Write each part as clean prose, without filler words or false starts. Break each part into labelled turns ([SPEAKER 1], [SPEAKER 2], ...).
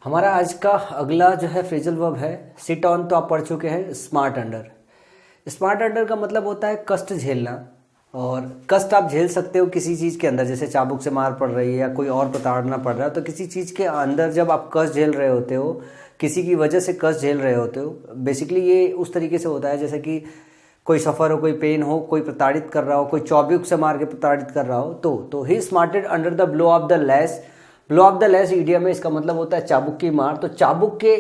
[SPEAKER 1] हमारा आज का अगला जो है फ्रेजल वर्ब है सिट ऑन। तो आप पढ़ चुके हैं स्मार्ट अंडर। स्मार्ट अंडर का मतलब होता है कष्ट झेलना, और कष्ट आप झेल सकते हो किसी चीज़ के अंदर, जैसे चाबुक से मार पड़ रही है या कोई और प्रताड़ना पड़ रहा है, तो किसी चीज़ के अंदर जब आप कष्ट झेल रहे होते हो, किसी की वजह से कष्ट झेल रहे होते हो, बेसिकली ये उस तरीके से होता है जैसे कि कोई सफ़र हो, कोई पेन हो, कोई प्रताड़ित कर रहा हो, कोई चाबुक से मार के प्रताड़ित कर रहा हो, तो he smarted under the blow of the lash. Blow of the lash idiom में इसका मतलब होता है चाबुक की मार। तो चाबुक के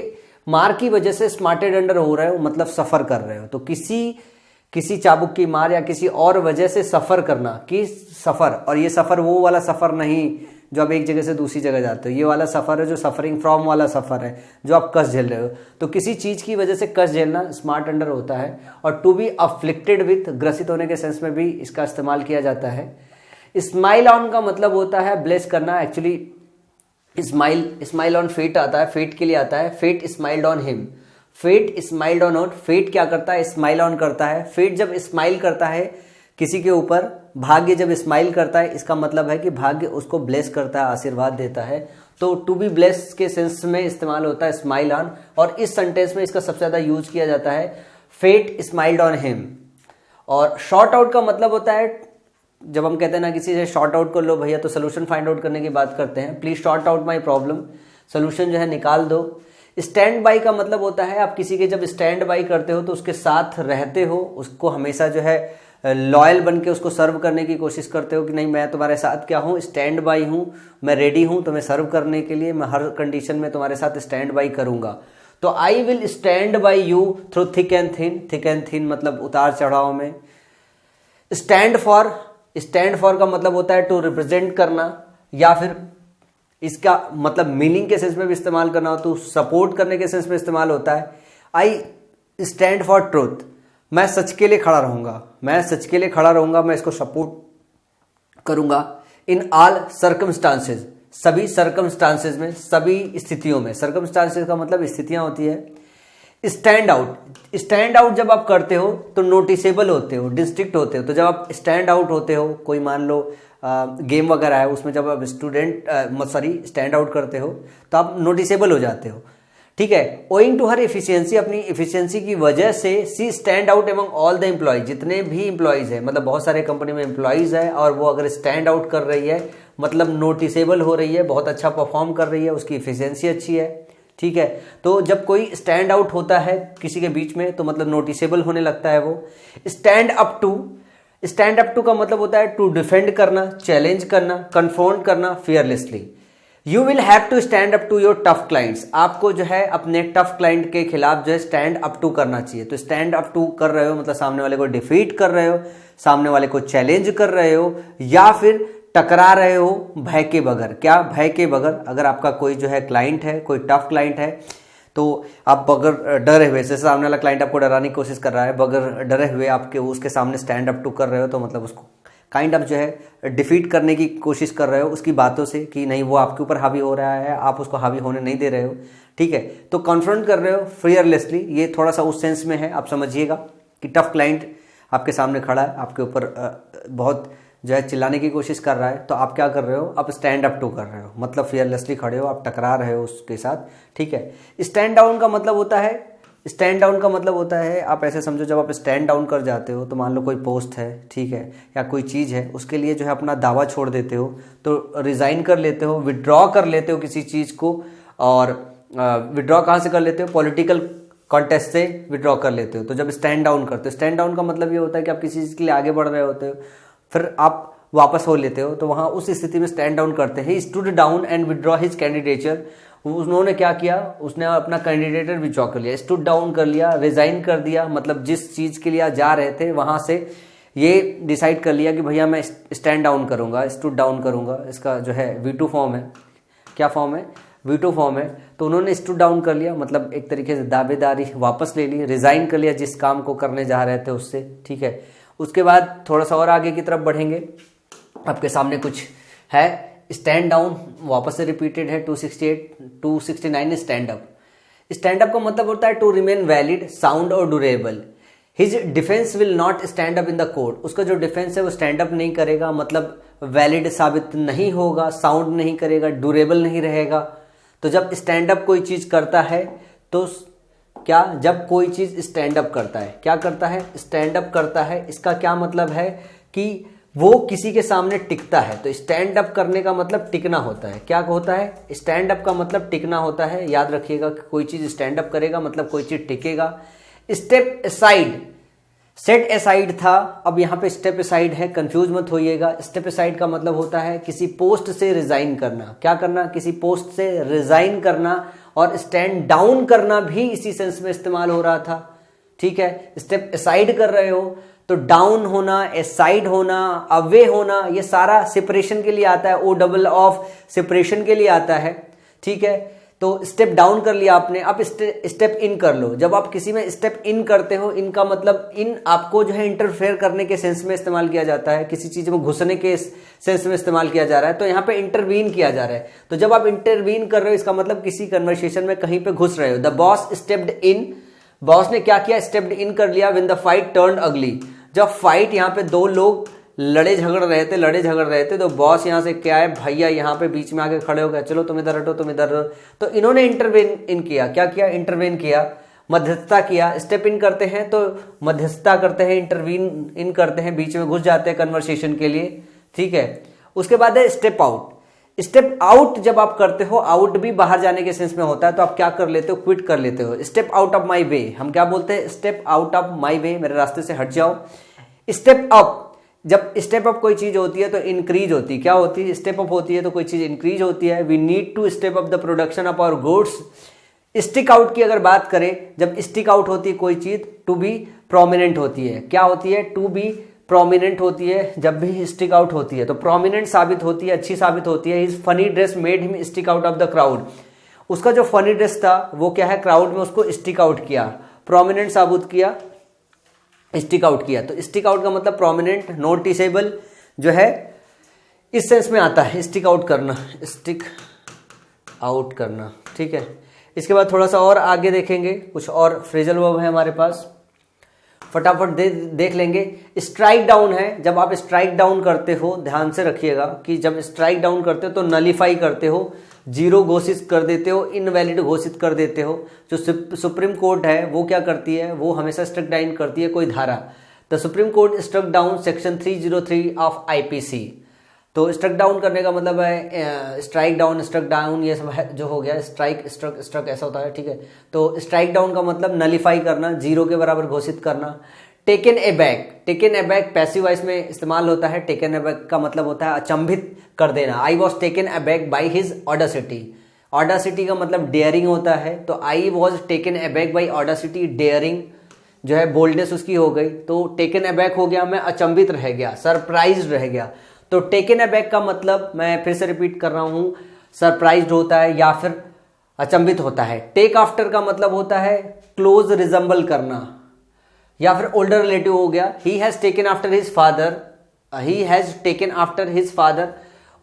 [SPEAKER 1] मार की वजह से स्मार्टेड अंडर हो रहे हो, मतलब सफ़र कर रहे हो। तो किसी चाबुक की मार या किसी और वजह से सफ़र करना, कि सफ़र, और ये सफ़र वो वाला सफ़र नहीं जो आप एक जगह से दूसरी जगह जाते हो, ये वाला सफ़र है जो सफरिंग फ्रॉम वाला सफ़र है, जो आप कष्ट झेल रहे हो। तो किसी चीज़ की वजह से कष्ट झेलना स्मार्ट अंडर होता है। और टू बी अफ्लिक्टेड विथ, ग्रसित होने के सेंस में भी इसका इस्तेमाल किया जाता है। स्माइल ऑन का मतलब होता है ब्लेस करना। एक्चुअली स्माइल ऑन फेट आता है, फेट के लिए आता है, fate smiled on him, fate smiled on out. Fate क्या करता है? स्माइल ऑन करता है। फेट जब स्माइल करता है किसी के ऊपर, भाग्य जब स्माइल करता है, इसका मतलब है कि भाग्य उसको ब्लेस करता है, आशीर्वाद देता है। तो टू बी ब्लेस के सेंस में इस्तेमाल होता है स्माइल ऑन, और इस सेंटेंस में इसका सबसे ज़्यादा यूज किया जाता है फेट स्माइल्ड ऑन हिम। और शॉर्ट आउट का मतलब होता है, जब हम कहते हैं ना किसी से शॉर्ट आउट कर लो भैया, तो सोल्यूशन फाइंड आउट करने की बात करते हैं। Please short out my problem, solution जो है निकाल दो। स्टैंड बाई का मतलब होता है आप किसी के जब स्टैंड बाई करते हो तो उसके साथ रहते हो, उसको हमेशा जो है लॉयल बन के उसको सर्व करने की कोशिश करते हो कि नहीं मैं तुम्हारे साथ क्या हूँ, स्टैंड बाई हूँ, मैं रेडी हूँ तुम्हें सर्व करने के लिए, मैं हर कंडीशन में तुम्हारे साथ स्टैंड बाई करूंगा। तो I will stand by you through thick and thin. Thick and thin मतलब उतार चढ़ाव में। स्टैंड फॉर का मतलब होता है टू रिप्रेजेंट करना, या फिर इसका मतलब मीनिंग के सेंस में भी इस्तेमाल करना हो तो सपोर्ट करने के सेंस में इस्तेमाल होता है। आई स्टैंड फॉर ट्रूथ, मैं सच के लिए खड़ा रहूंगा, मैं सच के लिए खड़ा रहूंगा, मैं इसको सपोर्ट करूंगा। इन ऑल सर्कमस्टांसेस, सभी सर्कमस्टांसेस में, सभी स्थितियों में। सर्कमस्टांसेस का मतलब स्थितियां होती है। स्टैंड आउट जब आप करते हो तो नोटिसेबल होते हो, डिस्टिंक्ट होते हो। तो जब आप स्टैंड आउट होते हो, कोई मान लो गेम वगैरह है, उसमें जब आप स्टैंड आउट करते हो तो आप नोटिसेबल हो जाते हो, ठीक है। ओइंग टू हर एफिशिएंसी, अपनी एफिशिएंसी की वजह से she stand out among all the employees, जितने भी एम्प्लॉयज है, मतलब बहुत सारे कंपनी में एम्प्लॉयज है और वो अगर स्टैंड आउट कर रही है मतलब नोटिसेबल हो रही है, बहुत अच्छा परफॉर्म कर रही है, उसकी एफिशिएंसी अच्छी है, ठीक है। तो जब कोई स्टैंड आउट होता है किसी के बीच में तो मतलब नोटिसेबल होने लगता है वो। स्टैंड अप टू का मतलब होता है टू डिफेंड करना, चैलेंज करना, कन्फ्रंट करना fearlessly. You will have to stand up to your tough clients, आपको जो है अपने टफ क्लाइंट के खिलाफ जो है स्टैंड अप टू करना चाहिए। तो स्टैंड अप टू कर रहे हो मतलब सामने वाले को डिफीट कर रहे हो, सामने वाले को चैलेंज कर रहे हो, या फिर टकरा रहे हो भय के बगैर। क्या? भय के बगैर। अगर आपका कोई जो है क्लाइंट है, कोई टफ क्लाइंट है, तो आप बगैर डरे हुए, जैसे सामने वाला क्लाइंट आपको डराने की कोशिश कर रहा है, बगैर डरे हुए आपके उसके सामने स्टैंड अप टू कर रहे हो, तो मतलब उसको काइंड ऑफ जो है डिफीट करने की कोशिश कर रहे हो उसकी बातों से, कि नहीं वो आपके ऊपर हावी हो रहा है, आप उसको हावी होने नहीं दे रहे हो, ठीक है। तो कॉन्फ्रंट कर रहे हो फियरलेसली, ये थोड़ा सा उस सेंस में है। आप समझिएगा कि टफ क्लाइंट आपके सामने खड़ा है, आपके ऊपर बहुत जो है चिल्लाने की कोशिश कर रहा है, तो आप क्या कर रहे हो? आप स्टैंड अप टू कर रहे हो, मतलब फियरलेसली खड़े हो, आप टकरा रहे हो उसके साथ, ठीक है। स्टैंड डाउन का मतलब होता है आप ऐसे समझो, जब आप स्टैंड डाउन कर जाते हो तो मान लो कोई पोस्ट है, ठीक है, या कोई चीज़ है, उसके लिए जो है अपना दावा छोड़ देते हो, तो रिज़ाइन कर लेते हो, विड्रॉ कर लेते हो किसी चीज़ को। और विड्रॉ कहाँ से कर लेते हो? पॉलिटिकल कॉन्टेस्ट से विड्रॉ कर लेते हो। तो जब स्टैंड डाउन करते हो, स्टैंड डाउन का मतलब ये होता है कि आप किसी चीज़ के लिए आगे बढ़ रहे होते हो, फिर आप वापस हो लेते हो, तो वहां उस स्थिति में स्टैंड डाउन करते हैं। Stood down and withdraw his candidature, उन्होंने क्या किया? उसने अपना कैंडिडेटर विड्रॉ कर लिया, स्टूड डाउन कर लिया, रिजाइन कर दिया, मतलब जिस चीज के लिए जा रहे थे वहां से ये डिसाइड कर लिया कि भैया मैं स्टैंड डाउन करूंगा, स्टूड डाउन करूंगा। इसका जो है V2 फॉर्म है। क्या फॉर्म है? V2 फॉर्म है। तो उन्होंने स्टूड डाउन कर लिया, मतलब एक तरीके से दावेदारी वापस ले ली, रिजाइन कर लिया जिस काम को करने जा रहे थे उससे, ठीक है। उसके बाद थोड़ा सा और आगे की तरफ बढ़ेंगे, आपके सामने कुछ है। स्टैंड डाउन वापस से रिपीटेड है, 269 स्टैंड अप। स्टैंड अप का मतलब होता है टू रिमेन वैलिड, साउंड और durable. His defence will not stand up in the court, उसका जो डिफेंस है वो स्टैंड अप नहीं करेगा, मतलब वैलिड साबित नहीं होगा, साउंड नहीं करेगा, ड्यूरेबल नहीं रहेगा। तो जब स्टैंड अप कोई चीज करता है तो क्या, जब कोई चीज स्टैंड अप करता है, क्या करता है, स्टैंड अप करता है, इसका क्या मतलब है कि वो किसी के सामने टिकता है। तो स्टैंड अप करने का मतलब टिकना होता है। क्या होता है, स्टैंड अप का मतलब टिकना होता है। याद रखिएगा कि कोई चीज स्टैंड अप करेगा मतलब कोई चीज टिकेगा। स्टेप असाइड, सेट असाइड था, अब यहाँ पे स्टेप असाइड है, कंफ्यूज मत होइएगा। स्टेप असाइड का मतलब होता है किसी पोस्ट से रिजाइन करना। क्या करना, किसी पोस्ट से रिजाइन करना। और स्टैंड डाउन करना भी इसी सेंस में इस्तेमाल हो रहा था। ठीक है, स्टेप असाइड कर रहे हो तो डाउन होना, असाइड होना, अवे होना, ये सारा सेपरेशन के लिए आता है, ओ डबल ऑफ सेपरेशन के लिए आता है। ठीक है, तो स्टेप डाउन कर लिया आपने, अब स्टेप इन कर लो। जब आप किसी में स्टेप इन करते हो, इनका मतलब इन आपको जो है इंटरफेयर करने के सेंस में इस्तेमाल किया जाता है, किसी चीज में घुसने के सेंस में इस्तेमाल किया जा रहा है। तो यहाँ पे इंटरवीन किया जा रहा है। तो जब आप इंटरवीन कर रहे हो इसका मतलब किसी कन्वर्सेशन में कहीं पे घुस रहे हो। The boss stepped in, boss ने क्या किया, स्टेप्ड इन कर लिया। व्हेन द फाइट टर्न्ड अगली, जब फाइट यहाँ पे दो लोग लड़े झगड़ रहे थे तो बॉस यहाँ से क्या है, भैया यहाँ पे बीच में आके खड़े हो गए, चलो तुम इधर हटो, तुम इधर हटो। तो इन्होंने इंटरवेन इन किया। क्या किया, इंटरवेन किया, मध्यस्थता किया। स्टेप इन करते हैं तो मध्यस्थता करते हैं, इंटरवीन इन करते हैं, बीच में घुस जाते हैं कन्वर्सेशन के लिए। ठीक है, उसके बाद है स्टेप आउट। स्टेप आउट जब आप करते हो, आउट भी बाहर जाने के सेंस में होता है, तो आप क्या कर लेते हो, क्विट कर लेते हो। स्टेप आउट ऑफ माई वे, हम क्या बोलते हैं, स्टेप आउट ऑफ माई वे, मेरे रास्ते से हट जाओ। स्टेप अप, जब स्टेप अप कोई चीज होती है तो इंक्रीज होती है। क्या होती है, स्टेप अप होती है तो कोई चीज इंक्रीज होती है। We need to step up the production of our goods. Stick out की अगर बात करें, जब स्टिक आउट होती है कोई चीज, टू बी प्रोमिनेंट होती है। क्या होती है, टू बी प्रोमिनेंट होती है। जब भी स्टिक आउट होती है तो प्रोमिनेंट साबित होती है, अच्छी साबित होती है। His funny dress made him stick out of the crowd, उसका जो फनी ड्रेस था वो क्या है, क्राउड में उसको स्टिक आउट किया, प्रोमिनेंट साबित किया, स्टिक आउट किया। तो स्टिक आउट का मतलब प्रोमिनेंट, नोटिसेबल जो है इस सेंस में आता है, स्टिक आउट करना, स्टिक आउट करना। ठीक है, इसके बाद थोड़ा सा और आगे देखेंगे, कुछ और फ्रेजल वर्ब है हमारे पास, फटाफट देख लेंगे। स्ट्राइक डाउन है, जब आप स्ट्राइक डाउन करते हो, ध्यान से रखिएगा कि जब स्ट्राइक डाउन करते हो तो नलीफाई करते हो, जीरो घोषित कर देते हो, इनवैलिड घोषित कर देते हो। जो सुप्रीम कोर्ट है वो क्या करती है, वो हमेशा स्ट्रक डाउन करती है कोई धारा। The supreme court struck down section 303 of IPC. तो स्ट्रक डाउन करने का मतलब है स्ट्राइक डाउन, स्ट्रक डाउन, ये सब है जो हो गया, स्ट्राइक स्ट्रक स्ट्रक ऐसा होता है। ठीक है, तो स्ट्राइक डाउन का मतलब नलीफाई करना, जीरो के बराबर घोषित करना। Taken a back, taken a back passive voice में इस्तेमाल होता है। टेकन ए बैक का मतलब होता है अचंभित कर देना। I was taken aback by his audacity, audacity का मतलब डेयरिंग होता है। तो I was taken aback by audacity, daring जो है बोल्डनेस उसकी हो गई। तो टेकन ए बैक हो गया, मैं अचंभित रह गया, सरप्राइज रह गया। तो टेकन ए बैक का मतलब, मैं फिर से रिपीट कर रहा हूं, सरप्राइज्ड होता है या फिर अचंभित होता है। टेक आफ्टर का मतलब होता है क्लोज रिजेंबल करना या फिर ओल्डर रिलेटिव हो गया। ही has taken after his father, he has taken after his father,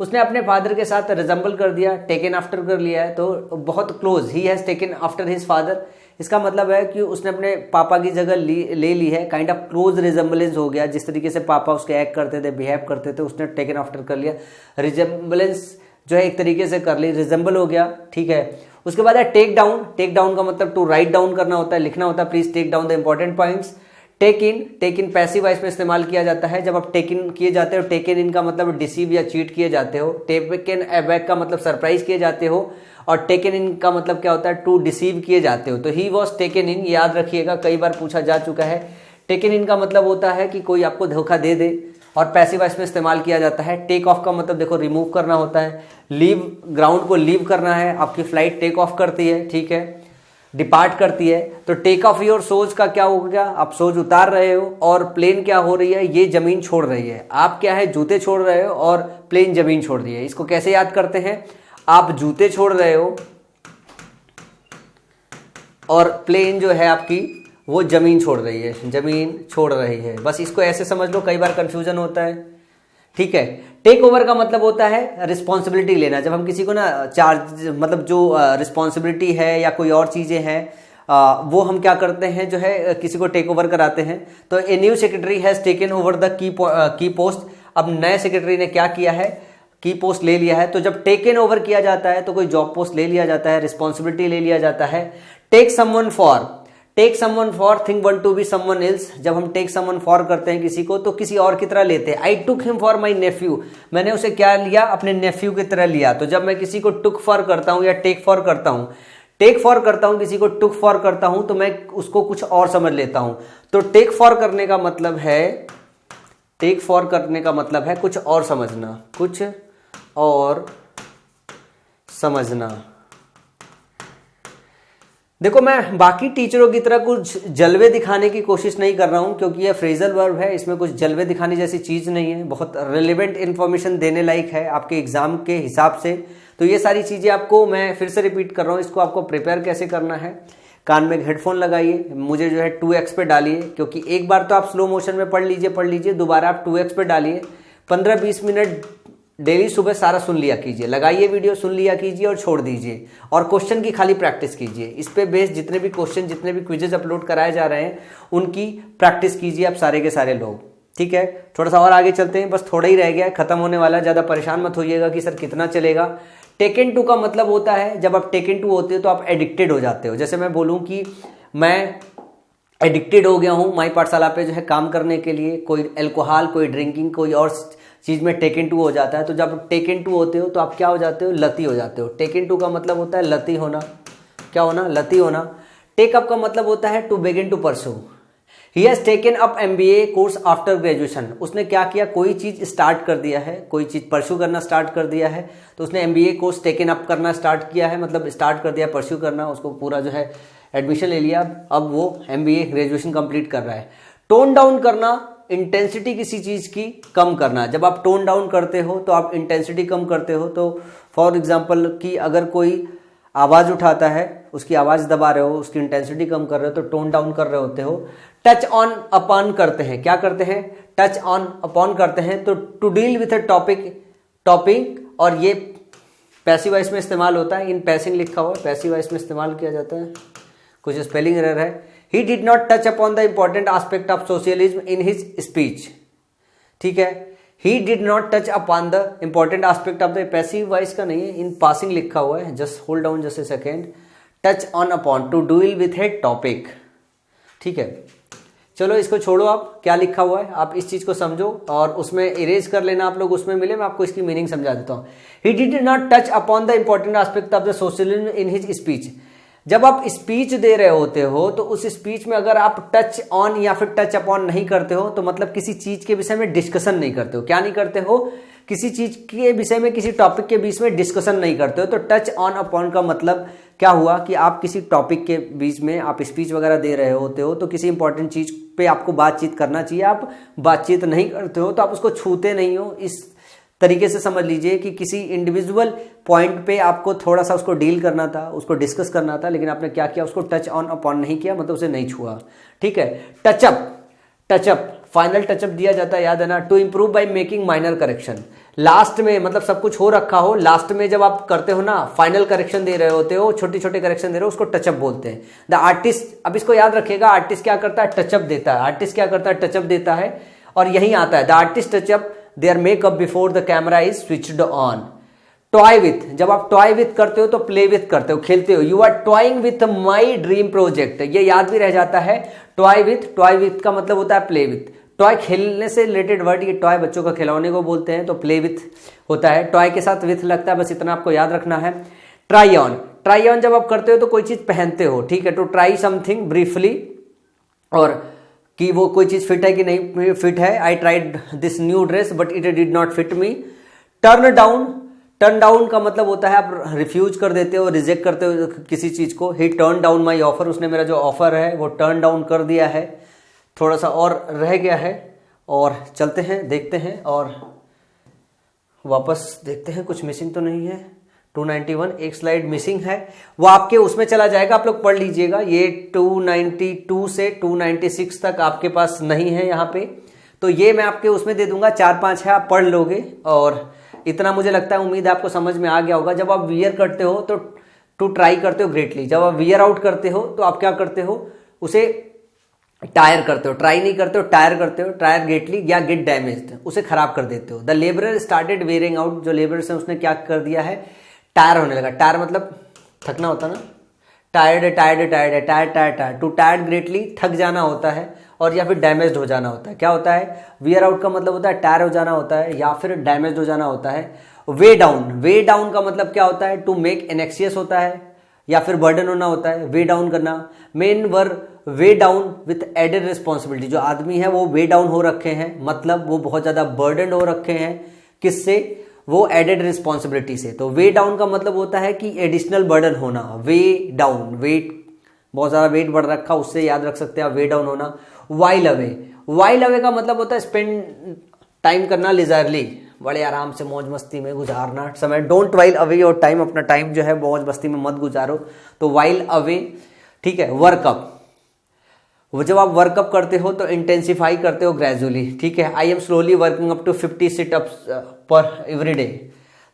[SPEAKER 1] उसने अपने फादर के साथ रिजेंबल कर दिया, टेकन आफ्टर कर लिया है तो बहुत close. He has taken after his father, इसका मतलब है कि उसने अपने पापा की जगह ले ली है, काइंड ऑफ क्लोज रिजेंबलेंस हो गया। जिस तरीके से पापा उसके एक्ट करते थे, बिहेव करते थे, उसने टेकन आफ्टर कर लिया। रिजेंबलेंस जो है एक तरीके से कर ली, रिजेंबल हो गया। ठीक है, उसके बाद है टेक डाउन। टेक डाउन का मतलब टू राइट डाउन करना होता है, लिखना होता है। Please take down the important points. Take in passive voice में इस्तेमाल किया जाता है। जब आप टेक इन किए जाते हो, टेकन इन का मतलब डिसीव या चीट किए जाते हो। टेकन अबैक का मतलब सरप्राइज किए जाते हो। और टेकन इन का मतलब क्या होता है, टू डिसीव किए जाते हो। तो ही वॉज टेकन इन, याद रखिएगा, कई बार पूछा जा चुका है। टेकन इन का मतलब होता है कि कोई आपको धोखा दे दे, और पैसिव वॉइस में इस्तेमाल किया जाता है। टेक ऑफ का मतलब देखो रिमूव करना होता है, लीव, ग्राउंड को लीव करना है, आपकी फ्लाइट टेक ऑफ करती है। ठीक है, डिपार्ट करती है। तो टेक ऑफ योर सोज का क्या हो गया, आप सोज उतार रहे हो, और प्लेन क्या हो रही है, ये जमीन छोड़ रही है। आप क्या है, जूते छोड़ रहे हो और प्लेन जमीन छोड़ रही है। इसको कैसे याद करते हैं, आप जूते छोड़ रहे हो और प्लेन जो है आपकी वो जमीन छोड़ रही है, जमीन छोड़ रही है। बस इसको ऐसे समझ लो, कई बार कंफ्यूजन होता है। ठीक है, टेक ओवर का मतलब होता है रिस्पॉन्सिबिलिटी लेना। जब हम किसी को ना चार्ज, मतलब जो रिस्पॉन्सिबिलिटी है या कोई और चीजें हैं वो हम क्या करते हैं, जो है किसी को टेक ओवर कराते हैं। तो a new secretary has taken over the key post. अब नए सेक्रेटरी ने क्या किया है, की पोस्ट ले लिया है, तो जब टेकन ओवर किया जाता है तो कोई जॉब पोस्ट ले लिया जाता है, रिस्पॉन्सिबिलिटी ले लिया जाता है। Take someone for think one to be someone else, जब हम टेक समवन फॉर करते हैं किसी को तो किसी और की तरह लेते हैं। I took him for my nephew, मैंने उसे क्या लिया, अपने नेफ्यू की तरह लिया। तो जब मैं किसी को टुक फॉर करता हूं या टेक फॉर करता हूं, किसी को टुक फॉर करता हूं तो मैं उसको कुछ और समझ लेता हूं। तो टेक फॉर करने का मतलब है कुछ और समझना, देखो मैं बाकी टीचरों की तरह कुछ जलवे दिखाने की कोशिश नहीं कर रहा हूं, क्योंकि ये फ्रेजल वर्ब है, इसमें कुछ जलवे दिखाने जैसी चीज नहीं है, बहुत रिलेवेंट इंफॉर्मेशन देने लायक है आपके एग्जाम के हिसाब से। तो ये सारी चीजें आपको मैं फिर से रिपीट कर रहा हूं, इसको आपको प्रिपेयर कैसे करना है। कान में हेडफोन लगाइए, मुझे जो है 2x पे डालिए, क्योंकि एक बार तो आप स्लो मोशन में पढ़ लीजिए, दोबारा आप 2x पे डालिए। 15-20 मिनट डेली सुबह सारा सुन लिया कीजिए, लगाइए वीडियो, सुन लिया कीजिए और छोड़ दीजिए, और क्वेश्चन की खाली प्रैक्टिस कीजिए। इस पे बेस्ड जितने भी क्वेश्चन, जितने भी क्विजेज अपलोड कराए जा रहे हैं उनकी प्रैक्टिस कीजिए आप सारे के सारे लोग, ठीक है। थोड़ा सा और आगे चलते हैं, बस थोड़ा ही रह गया है, खत्म होने वाला है, ज्यादा परेशान मत होइएगा कि सर कितना चलेगा। टेकन टू का मतलब होता है, जब आप टेकन टू होते हो तो आप एडिक्टेड हो जाते हो। जैसे मैं बोलूं कि मैं एडिक्टेड हो गया हूं माई पाठशाला पे जो है काम करने के लिए, कोई अल्कोहल, कोई ड्रिंकिंग, कोई और चीज में टेकन टू हो जाता है। तो जब टेकन टू होते हो तो आप क्या हो जाते हो, लती हो जाते हो। टेकन टू का मतलब होता है लती होना, क्या होना, लती होना। टेक अप का मतलब होता है to begin to pursue. He has taken up MBA course after graduation, उसने क्या किया, कोई चीज स्टार्ट कर दिया है, कोई चीज परस्यू करना स्टार्ट कर दिया है, तो उसने MBA कोर्स टेकन अप करना स्टार्ट किया है, मतलब स्टार्ट कर दिया परस्यू करना, उसको पूरा जो है एडमिशन ले लिया, अब वो MBA ग्रेजुएशन कंप्लीट कर रहा है। टोन डाउन करना, इंटेंसिटी किसी चीज की कम करना। जब आप टोन डाउन करते हो तो आप इंटेंसिटी कम करते हो। तो फॉर एग्जांपल कि अगर कोई आवाज उठाता है, उसकी आवाज दबा रहे हो, उसकी इंटेंसिटी कम कर रहे हो तो टोन डाउन कर रहे होते हो। टच ऑन अपॉन करते हैं, क्या करते हैं, टच ऑन अपॉन करते हैं, तो to deal with a topic, और ये पैसिव वॉइस में इस्तेमाल होता है, इन पैसिंग लिखा हुआ है, पैसिव वॉइस में इस्तेमाल किया जाता है, कुछ स्पेलिंग एरर है। He did not touch upon the important aspect of socialism in his speech, ठीक है। He did not touch upon the important aspect of the, passive voice का नहीं है, in passing लिखा हुआ है, just hold down just a second, touch on upon, to deal with a topic, ठीक है। चलो इसको छोड़ो, आप क्या लिखा हुआ है आप इस चीज को समझो और उसमें इरेज कर लेना आप लोग, उसमें मिले, मैं आपको इसकी मीनिंग समझा देता हूँ। He did not touch upon the important aspect of the socialism in his speech, जब आप स्पीच दे रहे होते हो तो उस स्पीच में अगर आप टच ऑन या फिर टच अपॉन नहीं करते हो तो मतलब किसी चीज के विषय में डिस्कशन नहीं करते हो। क्या नहीं करते हो, किसी चीज के विषय में, किसी टॉपिक के बीच में डिस्कशन नहीं करते हो। तो टच ऑन अपॉन का मतलब क्या हुआ कि आप किसी टॉपिक के बीच में आप स्पीच वगैरह दे रहे होते हो तो किसी इंपॉर्टेंट चीज पे आपको बातचीत करना चाहिए, आप बातचीत नहीं करते हो तो आप उसको छूते नहीं हो। इस तरीके से समझ लीजिए कि किसी इंडिविजुअल पॉइंट पे आपको थोड़ा सा उसको डील करना था, उसको डिस्कस करना था, लेकिन आपने क्या किया, उसको टच ऑन अपॉन नहीं किया, मतलब उसे नहीं छुआ, ठीक है। टचअप फाइनल टचअप दिया जाता है, याद है ना। To improve by making minor correction, last में मतलब सब कुछ हो रखा हो, लास्ट में जब आप करते हो ना, फाइनल करेक्शन दे रहे होते हो, छोटे छोटे करेक्शन दे रहे हो, उसको टचअप बोलते हैं। द आर्टिस्ट, अब इसको याद रखिएगा, आर्टिस्ट क्या करता है, टचअप देता है। आर्टिस्ट क्या करता है, टचअप देता है, और यही आता है the artist touch up their makeup before the camera is switched on. Toy with, जब आप टॉय विथ करते हो तो प्ले विथ करते हो, खेलते हो। You are toying with my dream project, ये याद भी रह जाता है। टॉय विथ का मतलब होता है प्ले विथ। टॉय खेलने से रिलेटेड वर्ड, ये टॉय बच्चों का खिलौने को बोलते हैं, तो प्ले विथ होता है, टॉय के साथ विथ लगता है, बस इतना आपको याद रखना है। ट्राई ऑन जब आप करते हो तो कोई चीज पहनते हो, ठीक है, टू ट्राई समथिंग ब्रीफली, और कि वो कोई चीज फिट है कि नहीं फिट है। I tried this new dress but it did not fit me. Turn down का मतलब होता है आप रिफ्यूज कर देते हो, रिजेक्ट करते हो किसी चीज को। ही टर्न डाउन माई ऑफर, उसने मेरा जो ऑफर है वो टर्न डाउन कर दिया है। थोड़ा सा और रह गया है, और चलते हैं, देखते हैं और वापस देखते हैं कुछ मिसिंग तो नहीं है। 291 एक स्लाइड मिसिंग है, वो आपके उसमें चला जाएगा, आप लोग पढ़ लीजिएगा। ये 292 से 296 तक आपके पास नहीं है यहाँ पे, तो ये मैं आपके उसमें दे दूंगा, 4-5 है, आप पढ़ लोगे। और इतना मुझे लगता है, उम्मीद है आपको समझ में आ गया होगा। जब आप वियर करते हो तो टू ट्राई करते हो ग्रेटली, जब आप वियर आउट करते हो तो आप क्या करते हो, उसे टायर करते हो, ट्राई नहीं करते हो, टायर करते हो, टायर गेटली या गेट डैमेज्ड, उसे खराब कर देते हो। The labourer started wearing out, जो लेबरर्स है उसने क्या कर दिया है, टायर होने लगा। टायर मतलब थकना होता ना, tired tired tired tired tired tired, to tired greatly, थक जाना होता है, और या फिर डैमेज्ड हो जाना होता है। क्या होता है, वियर आउट का मतलब होता है टायर हो जाना होता है या फिर डैमेज्ड हो जाना होता है। वे डाउन, वे डाउन का मतलब क्या होता है, टू मेक एनेक्सियस होता है या फिर बर्डन होना होता है, वे डाउन करना। Men were weigh down with added responsibility, जो आदमी है वो वे डाउन हो रखे हैं, मतलब वो बहुत ज्यादा बर्डन हो रखे हैं, किससे, वो एडेड रिस्पॉन्सिबिलिटी से। तो वे डाउन का मतलब होता है कि एडिशनल बर्डन होना, वे डाउन, वेट बहुत ज्यादा वेट बढ़ रखा, उससे याद रख सकते हैं आप, वे डाउन होना। वाइल अवे, वाइल अवे का मतलब होता है स्पेंड टाइम करना, लिजरली, बड़े आराम से मौज मस्ती में गुजारना समय। Don't while away your time, अपना टाइम जो है मौज मस्ती में मत गुजारो, तो वाइल अवे, ठीक है। वर्कअप, वो जब आप वर्कअप करते हो तो इंटेंसिफाई करते हो ग्रेजुअली, ठीक है। I am slowly working up to 50 situps per every day.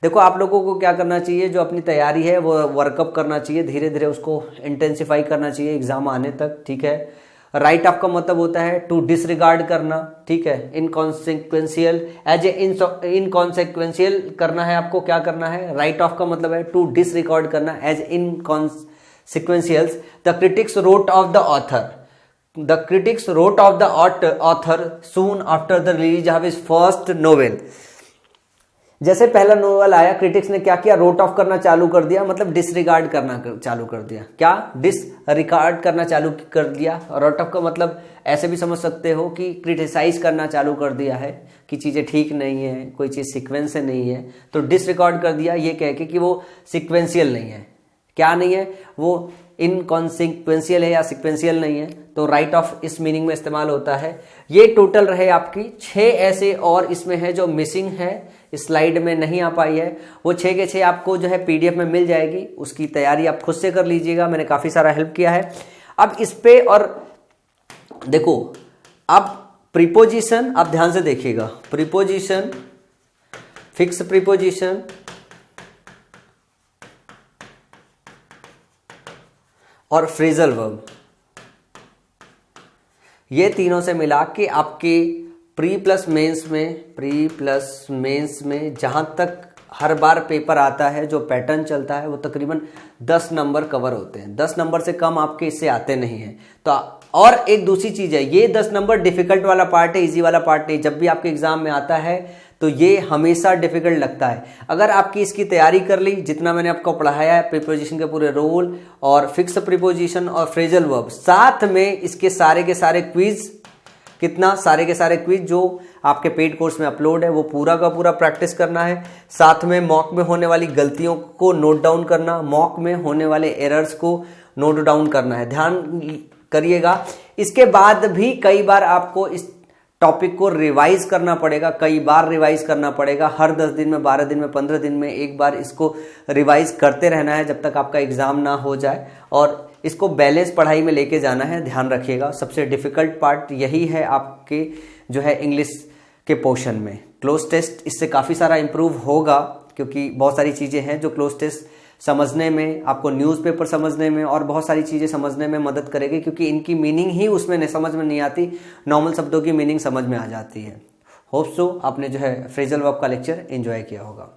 [SPEAKER 1] देखो आप लोगों को क्या करना चाहिए, जो अपनी तैयारी है वो वर्कअप करना चाहिए, धीरे धीरे उसको इंटेंसिफाई करना चाहिए एग्जाम आने तक, ठीक है। राइट ऑफ का मतलब होता है टू डिसरिगार्ड करना, ठीक है। इनकॉन्सिक्वेंशियल, एज ए इनकॉन्सिक्वेंशियल करना है आपको, क्या करना है, राइट ऑफ का मतलब है टू डिसरिकॉर्ड करना, as inconsequentials. The critics wrote of the author, the critics wrote of the author soon after the release of his first novel. जैसे पहला नोवेल आया, क्रिटिक्स ने क्या किया, रोट ऑफ करना चालू कर दिया, मतलब डिसरिगार्ड करना चालू कर दिया। क्या, डिसरिगार्ड करना चालू कर दिया। रोट ऑफ का मतलब ऐसे भी समझ सकते हो कि क्रिटिसाइज करना चालू कर दिया है, कि चीजें ठीक नहीं है, कोई चीज सीक्वेंस से नहीं है, तो डिसरिकॉर्ड कर दिया ये कह के कि वो सीक्वेंशियल नहीं है। क्या नहीं है, वो इनकॉन्सिक्वेंशियल है या सीक्वेंशियल नहीं है, तो राइट ऑफ इस मीनिंग में इस्तेमाल होता है। ये टोटल रहे आपकी 6 ऐसे, और इसमें है जो मिसिंग है, स्लाइड में नहीं आ पाई है, वो 6 के 6 आपको जो है पीडीएफ में मिल जाएगी, उसकी तैयारी आप खुद से कर लीजिएगा, मैंने काफी सारा हेल्प किया है। अब इस पे और देखो, अब प्रीपोजिशन आप ध्यान से देखिएगा, प्रीपोजिशन, फिक्स प्रीपोजिशन, और फ्रेजल वर्ब, ये तीनों से मिला के आपके प्री प्लस मेंस में जहां तक हर बार पेपर आता है, जो पैटर्न चलता है, वो तकरीबन 10 नंबर कवर होते हैं। 10 नंबर से कम आपके इससे आते नहीं हैं। तो और एक दूसरी चीज है, ये 10 नंबर डिफिकल्ट वाला पार्ट है, इजी वाला पार्ट नहीं। जब भी आपके एग्जाम में आता है तो ये हमेशा डिफिकल्ट लगता है। अगर आपकी इसकी तैयारी कर ली, जितना मैंने आपको पढ़ाया है, प्रीपोजिशन के पूरे रूल और फिक्स प्रीपोजिशन और फ्रेजल वर्ब, साथ में इसके सारे के सारे क्विज, कितना, सारे के सारे क्विज जो आपके पेड कोर्स में अपलोड है, वो पूरा का पूरा प्रैक्टिस करना है। साथ में मॉक में होने वाली गलतियों को नोट डाउन करना, मॉक में होने वाले एरर्स को नोट डाउन करना है, ध्यान करिएगा। इसके बाद भी कई बार आपको इस टॉपिक को रिवाइज करना पड़ेगा, कई बार रिवाइज करना पड़ेगा। हर 10 दिन में, 12 दिन में, 15 दिन में एक बार इसको रिवाइज करते रहना है, जब तक आपका एग्जाम ना हो जाए। और इसको बैलेंस पढ़ाई में लेके जाना है, ध्यान रखिएगा। सबसे डिफिकल्ट पार्ट यही है आपके जो है इंग्लिश के पोर्शन में। क्लोज टेस्ट इससे काफ़ी सारा इंप्रूव होगा, क्योंकि बहुत सारी चीज़ें हैं जो क्लोज टेस्ट समझने में, आपको न्यूज़पेपर समझने में और बहुत सारी चीज़ें समझने में मदद करेगी, क्योंकि इनकी मीनिंग ही उसमें समझ में नहीं आती, नॉर्मल शब्दों की मीनिंग समझ में आ जाती है। होप सो आपने जो है फ्रेजल वर्ब का लेक्चर एंजॉय किया होगा।